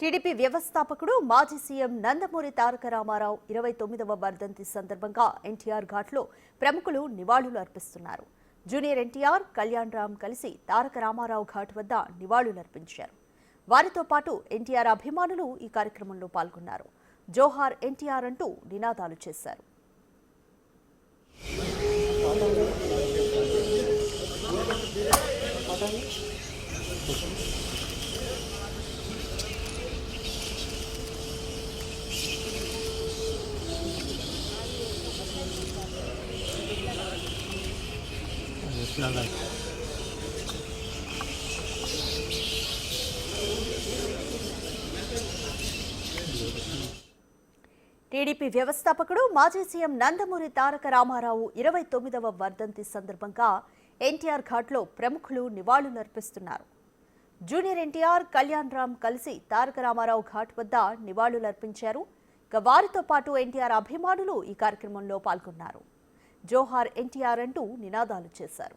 TDP వ్యవస్థాపకుడు మాజీ CM Nandamuri Taraka Ramarao 29వ వర్ధంతి సందర్భంగా ఎన్టీఆర్ ఘాట్లో ప్రముఖులు నివాళులు అర్పిస్తున్నారు. జూనియర్ ఎన్టీఆర్, కళ్యాణ్ రామ్ కలిసి తారక రామారావు ఘాట్ వద్ద నివాళులు అర్పించారు. వారితో పాటు ఎన్టీఆర్ అభిమానులు ఈ కార్యక్రమంలో పాల్గొన్నారు. జోహార్ ఎన్టీఆర్ అంటూ నినాదాలు చేశారు. టీడీపీ వ్యవస్థాపకుడు మాజీ సీఎం నందమూరి తారక రామారావు 29వ వర్ధంతి సందర్భంగా ఎన్టీఆర్ ఘాట్లో ప్రముఖులు నివాళులు అర్పిస్తున్నారు. జూనియర్ ఎన్టీఆర్, కళ్యాణ్ రామ్ కలిసి తారక రామారావు ఘాట్ వద్ద నివాళులు అర్పించారు. వారితో పాటు ఎన్టీఆర్ అభిమానులు ఈ కార్యక్రమంలో పాల్గొన్నారు. జోహార్ ఎన్టీఆర్ అంటూ నినాదాలు చేశారు.